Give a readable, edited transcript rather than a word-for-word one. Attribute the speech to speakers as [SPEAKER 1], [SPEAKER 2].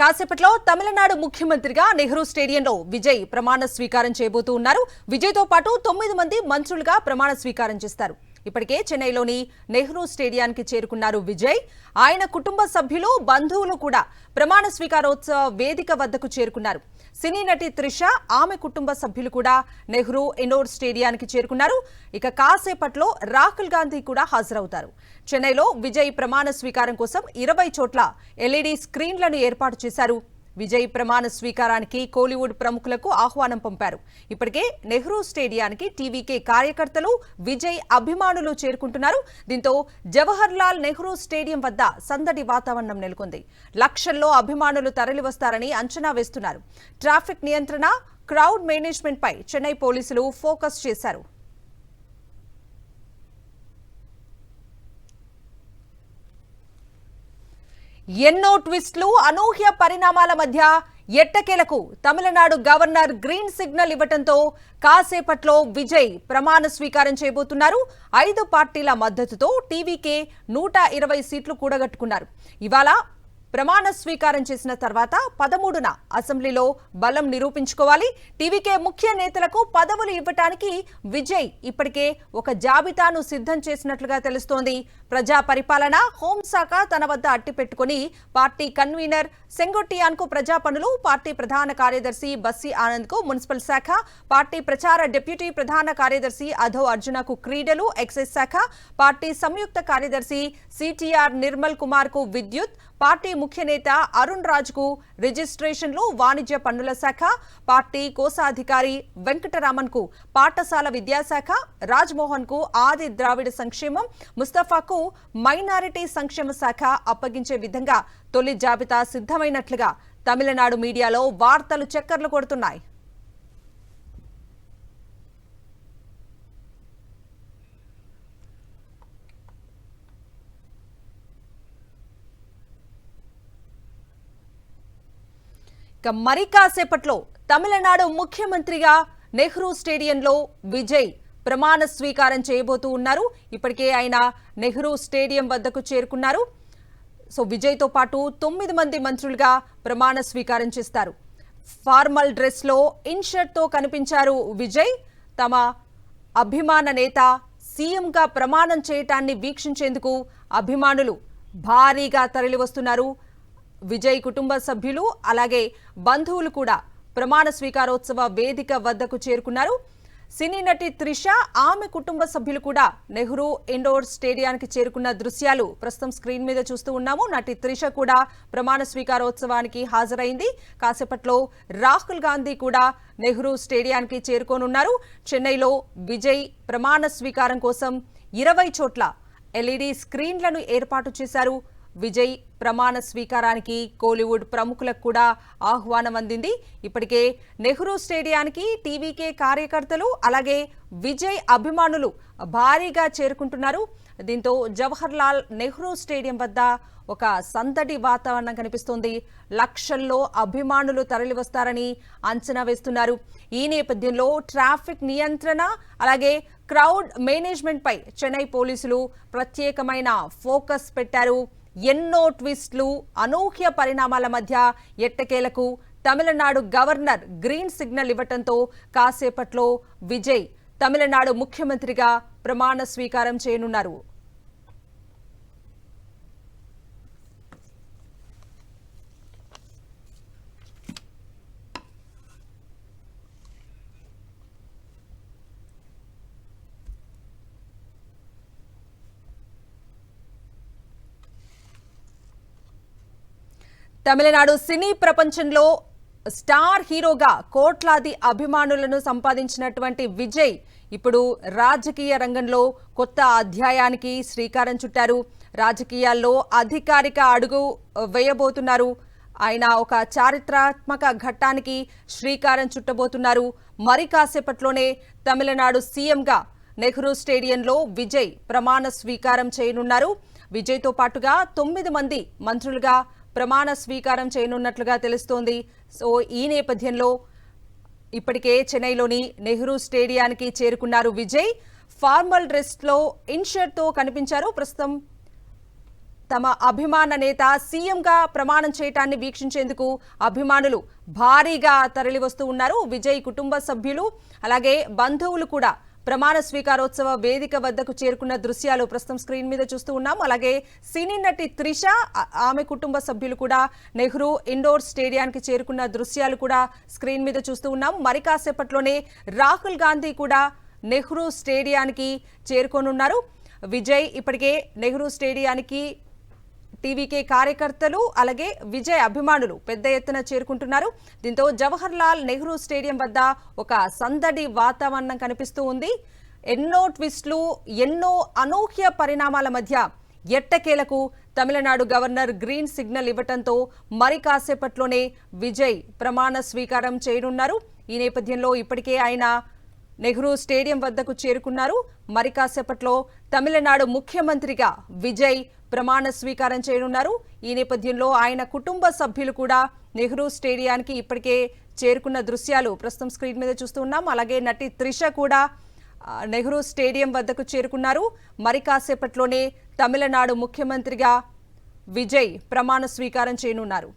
[SPEAKER 1] కాసేపట్లో తమిళనాడు ముఖ్యమంత్రిగా నెహ్రూ స్టేడియంలో విజయ్ ప్రమాణ స్వీకారం చేయబోతూ ఉన్నారు. విజయ్ తో పాటు 9 మంది మంత్రులుగా ప్రమాణ స్వీకారం చేస్తారు. ఇప్పటికే చెన్నైలోని నెహ్రూ స్టేడియానికి చేరుకున్నారు విజయ్. ఆయన కుటుంబ సభ్యులు, బంధువులు కూడా ప్రమాణ స్వీకారోత్సవ వేదిక వద్దకు చేరుకున్నారు. సినీ నటి త్రిష, ఆమె కుటుంబ సభ్యులు కూడా నెహ్రూ ఇండోర్ స్టేడియానికి చేరుకున్నారు. ఇక కాసేపట్లో రాహుల్ గాంధీ కూడా హాజరవుతారు. చెన్నైలో విజయ్ ప్రమాణ స్వీకారం కోసం 20 చోట్ల ఎల్ఈడీ స్క్రీన్లను ఏర్పాటు చేశారు. విజయ్ ప్రమాణ స్వీకారానికి కోలీవుడ్ ప్రముఖులకు ఆహ్వానం పంపారు. ఇప్పటికే నెహ్రూ స్టేడియానికి టీవీకే కార్యకర్తలు, విజయ్ అభిమానులు చేరుకుంటున్నారు. దీంతో జవహర్ లాల్ నెహ్రూ స్టేడియం వద్ద సందడి వాతావరణం నెలకొంది. లక్షల్లో అభిమానులు తరలివస్తారని అంచనా వేస్తున్నారు. ట్రాఫిక్ నియంత్రణ, క్రౌడ్ మేనేజ్మెంట్ పై చెన్నై పోలీసులు ఫోకస్ చేశారు. ఎన్నో ట్విస్టులు, అనూహ్య పరిణామాల మధ్య ఎట్టకేలకు తమిళనాడు గవర్నర్ గ్రీన్ సిగ్నల్ ఇవ్వడంతో కాసేపట్లో విజయ్ ప్రమాణ స్వీకారం చేయబోతున్నారు. 5 పార్టీల మద్దతుతో టీవీకే 120 సీట్లు కూడగట్టుకున్నారు. ఇవాళ ప్రమాణ స్వీకారం చేసిన తర్వాత 13న అసెంబ్లీలో బలం నిరూపించుకోవాలి. టీవీకే ముఖ్య నేతలకు పదవులు ఇవ్వటానికి విజయ్ ఇప్పటికే ఒక జాబితాను సిద్ధం చేసినట్లుగా తెలుస్తోంది. ప్రజా పరిపాలన, హోంశాఖ తన వద్ద అట్టిపెట్టుకుని పార్టీ కన్వీనర్ సెంగొట్టియాన్కు ప్రజా పనులు, పార్టీ ప్రధాన కార్యదర్శి బస్సి ఆనంద్కు మున్సిపల్ శాఖ, పార్టీ ప్రచార డిప్యూటీ ప్రధాన కార్యదర్శి అధో అర్జునకు క్రీడలు, ఎక్సైజ్ శాఖ, పార్టీ సంయుక్త కార్యదర్శి సిటిఆర్ నిర్మల్ కుమార్కు విద్యుత్, పార్టీ ముఖ్య నేత అరుణ్ రాజ్కు రిజిస్ట్రేషన్లు, వాణిజ్య పన్నుల శాఖ, పార్టీ కోశాధికారి వెంకటరామన్కు పాఠశాల విద్యాశాఖ, రాజ్మోహన్కు ఆది ద్రావిడ సంక్షేమం, ముస్తఫాకు మైనారిటీ సంక్షేమ శాఖ అప్పగించే విధంగా తొలి జాబితా సిద్ధమైనట్లుగా తమిళనాడు మీడియాలో వార్తలు చక్కర్లు కొడుతున్నాయి. మరి కాసేపట్లో తమిళనాడు ముఖ్యమంత్రిగా నెహ్రూ స్టేడియంలో విజయ్ ప్రమాణ స్వీకారం చేయబోతూ ఉన్నారు. ఇప్పటికే ఆయన నెహ్రూ స్టేడియం వద్దకు చేరుకున్నారు. విజయ్ తో పాటు 9 మంది మంత్రులుగా ప్రమాణ స్వీకారం చేస్తారు. ఫార్మల్ డ్రెస్ లో ఇన్షర్ట్ తో కనిపించారు విజయ్. తమ అభిమాన నేత సీఎంగా ప్రమాణం చేయటాన్ని వీక్షించేందుకు అభిమానులు భారీగా తరలివస్తున్నారు. విజయ్ కుటుంబ సభ్యులు, అలాగే బంధువులు కూడా ప్రమాణ స్వీకారోత్సవ వేదిక వద్దకు చేరుకున్నారు. సినీ నటి త్రిష, ఆమె కుటుంబ సభ్యులు కూడా నెహ్రూ ఇండోర్ స్టేడియానికి చేరుకున్న దృశ్యాలు ప్రస్తుతం స్క్రీన్ మీద చూస్తూ ఉన్నాము. నటి త్రిష కూడా ప్రమాణ స్వీకారోత్సవానికి హాజరైంది. కాసేపట్లో రాహుల్ గాంధీ కూడా నెహ్రూ స్టేడియానికి చేరుకోనున్నారు. చెన్నైలో విజయ్ ప్రమాణ స్వీకారం కోసం 20 చోట్ల ఎల్ఈడీ స్క్రీన్లను ఏర్పాటు చేశారు. విజయ్ ప్రమాణ స్వీకారానికి కోలీవుడ్ ప్రముఖులకు కూడా ఆహ్వానం అందింది. ఇప్పటికే నెహ్రూ స్టేడియానికి టీవీకే కార్యకర్తలు, అలాగే విజయ్ అభిమానులు భారీగా చేరుకుంటున్నారు. దీంతో జవహర్ లాల్ నెహ్రూ స్టేడియం వద్ద ఒక సందడి వాతావరణం కనిపిస్తోంది. లక్షల్లో అభిమానులు తరలివస్తారని అంచనా వేస్తున్నారు. ఈ నేపథ్యంలో ట్రాఫిక్ నియంత్రణ, అలాగే క్రౌడ్ మేనేజ్మెంట్ పై చెన్నై పోలీసులు ప్రత్యేకమైన ఫోకస్ పెట్టారు. ఎన్నో ట్విస్టులు, అనూహ్య పరిణామాల మధ్య ఎట్టకేలకు తమిళనాడు గవర్నర్ గ్రీన్ సిగ్నల్ ఇవ్వటంతో కాసేపట్లో విజయ్ తమిళనాడు ముఖ్యమంత్రిగా ప్రమాణ స్వీకారం చేయనున్నారు. తమిళనాడు సినీ ప్రపంచంలో స్టార్ హీరోగా కోట్లాది అభిమానులను సంపాదించినటువంటి విజయ్ ఇప్పుడు రాజకీయ రంగంలో కొత్త అధ్యాయానికి శ్రీకారం చుట్టారు. రాజకీయాల్లో అధికారిక అడుగు వేయబోతున్నారు. ఆయన ఒక చారిత్రాత్మక ఘట్టానికి శ్రీకారం చుట్టబోతున్నారు. మరి కాసేపట్లోనే తమిళనాడు సీఎంగా నెహ్రూ స్టేడియంలో విజయ్ ప్రమాణ స్వీకారం చేయనున్నారు. విజయ్ తో పాటుగా 9 మంది మంత్రులుగా ప్రమాణ స్వీకారం చేయనున్నట్లుగా తెలుస్తోంది. ఈ నేపథ్యంలో ఇప్పటికే చెన్నైలోని నెహ్రూ స్టేడియానికి చేరుకున్నారు విజయ్. ఫార్మల్ డ్రెస్ లో ఇన్షర్ట్ తో కనిపించారు. ప్రస్తుతం తమ అభిమాన నేత సీఎంగా ప్రమాణం చేయటాన్ని వీక్షించేందుకు అభిమానులు భారీగా తరలివస్తూ ఉన్నారు. విజయ్ కుటుంబ సభ్యులు అలాగే బంధువులు కూడా ప్రమాణ స్వీకారోత్సవ వేదిక వద్దకు చేరుకున్న దృశ్యాలు ప్రస్తుతం స్క్రీన్ మీద చూస్తూ ఉన్నాం. అలాగే సినీ నటి త్రిష ఆమె కుటుంబ సభ్యులు కూడా నెహ్రూ ఇండోర్ స్టేడియానికి చేరుకున్న దృశ్యాలు కూడా స్క్రీన్ మీద చూస్తూ ఉన్నాం. మరి కాసేపట్లోనే రాహుల్ గాంధీ కూడా నెహ్రూ స్టేడియానికి చేరుకోనున్నారు. విజయ్ ఇప్పటికే నెహ్రూ స్టేడియానికి టీవీకే కార్యకర్తలు అలాగే విజయ్ అభిమానులు పెద్ద ఎత్తున చేరుకుంటున్నారు. దీంతో జవహర్ లాల్ నెహ్రూ స్టేడియం వద్ద ఒక సందడి వాతావరణం కనిపిస్తూ ఉంది. ఎన్నో ట్విస్టులు, ఎన్నో అనూహ్య పరిణామాల మధ్య ఎట్టకేలకు తమిళనాడు గవర్నర్ గ్రీన్ సిగ్నల్ ఇవ్వటంతో మరి కాసేపట్లోనే విజయ్ ప్రమాణ స్వీకారం చేయనున్నారు. ఈ నేపథ్యంలో ఇప్పటికే ఆయన నెహ్రూ స్టేడియం వద్దకు చేరుకున్నారు. మరి కాసేపట్లో తమిళనాడు ముఖ్యమంత్రిగా విజయ్ ప్రమాణ స్వీకారం చేయనున్నారు. ఈ నేపథ్యంలో ఆయన కుటుంబ సభ్యులు కూడా నెహ్రూ స్టేడియానికి ఇప్పటికే చేరుకున్న దృశ్యాలు ప్రస్తుతం స్క్రీన్ మీద చూస్తూ ఉన్నాం. అలాగే నటి త్రిష కూడా నెహ్రూ స్టేడియం వద్దకు చేరుకున్నారు. మరి కాసేపట్లోనే తమిళనాడు ముఖ్యమంత్రిగా విజయ్ ప్రమాణ స్వీకారం చేయనున్నారు.